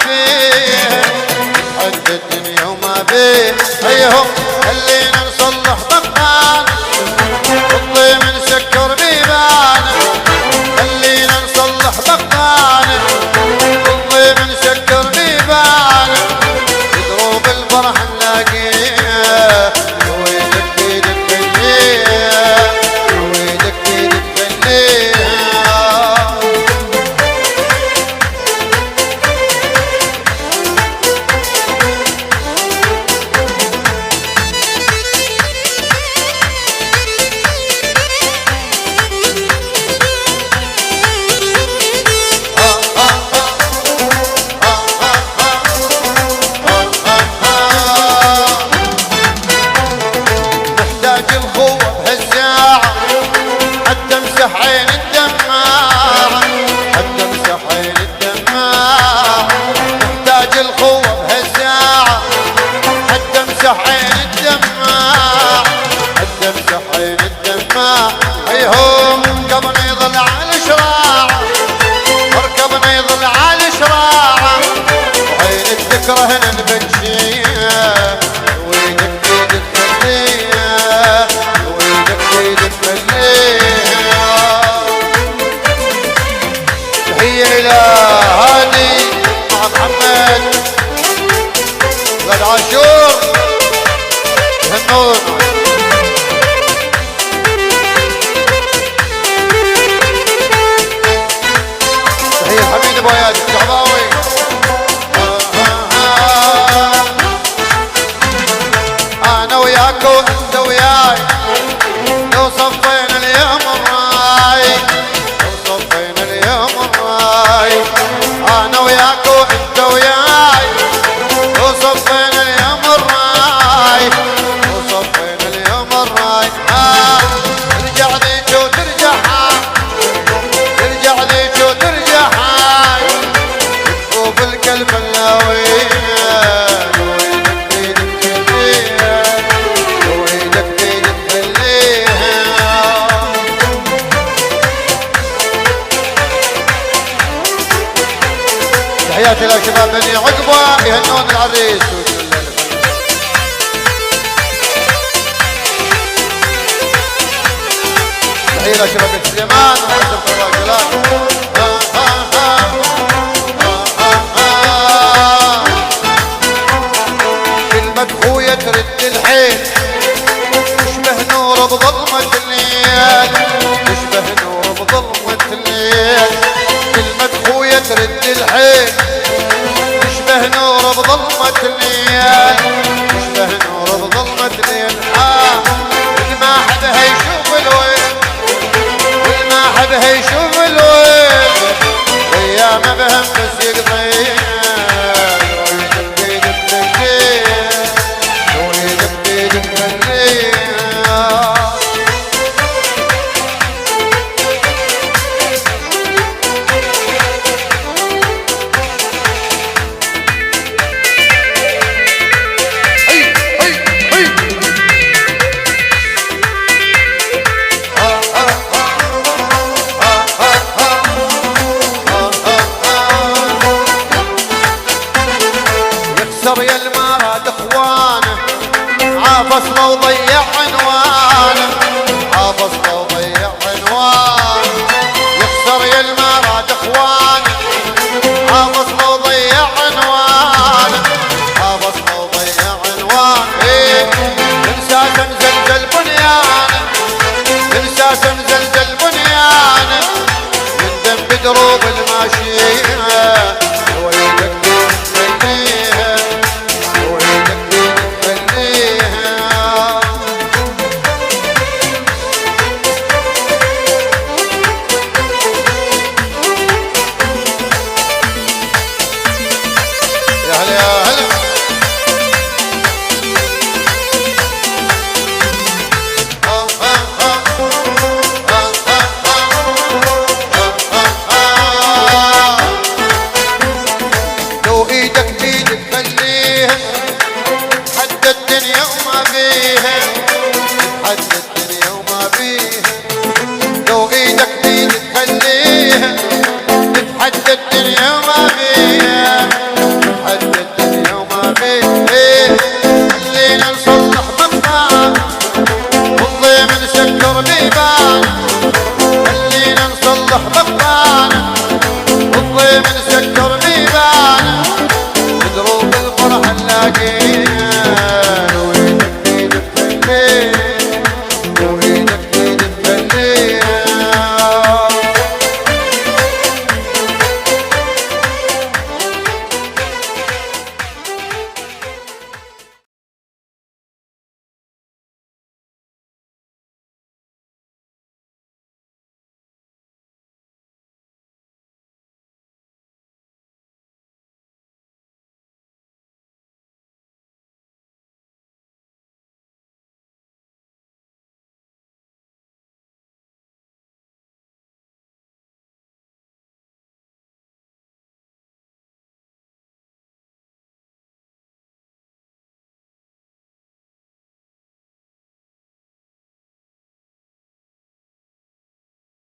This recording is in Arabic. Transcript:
فيه حد الدنيا وما بيه. هيهم خلينا نصلح بطان والطيب نسكر بيبان. خلينا نصلح بطان والطيب نسكر بيبان. بدروب الفرح نلاقيه ويدك ايدك خليه ويدك ايدك خليه. محتاج الخوة بهالساعة حتى امسح عين الدماع حتى امسح عين الدماع. محتاج الخوة بهالساعة حتى امسح عين الدماع حتى امسح عين الدماع. هيهم ركبنا يظل على الشراع ركبنا يظل على الشراع. وعينك تكرهنا نبكيها ويدك ايدك خليها ويدك ايدك خليها. تحية إلى هادي مع محمد ولد عاشور يهنون. تحية الحميد ابو اياد الشعباوي. انا وياك وانت وياي لو صفينا اليوم الراي لو صفينا اليوم الراي. انا وياك وانت وياي لو صفينا اليوم الراي لو صفينا اليوم الراي. ترجع ذيك وترجع هاي ترجع ذيك وترجع هاي تفوق القلب اللاوي. تحياتي لشباب بني عقبة يهنون العريس. تحية لشباب بن سليمان وحسن الراجلان. كلمة خويا ترد الحيل تشبه نور بظلمة الليل تشبه نور بظلمة الليل. كلمة خويا ترد الحيل تشبه نور بظلمة الليل تشبه نور بظلمة الليل. والما حد هيشوف الويل والما حد هيشوف الويل ويا ما بهم بس يقضي. يا المراد اخوانه عافصله وضيع عنوانه عافصله وضيع عنوانه. يخسر يا المراد اخوانه عافصله وضيع عنوانه عافصله وضيع عنوانه. انساسا مزلزل بنيانه انساسا مزلزل بنيانه يندم بدروب الماشيه ويدك خليها ويدك خليها. من سكرني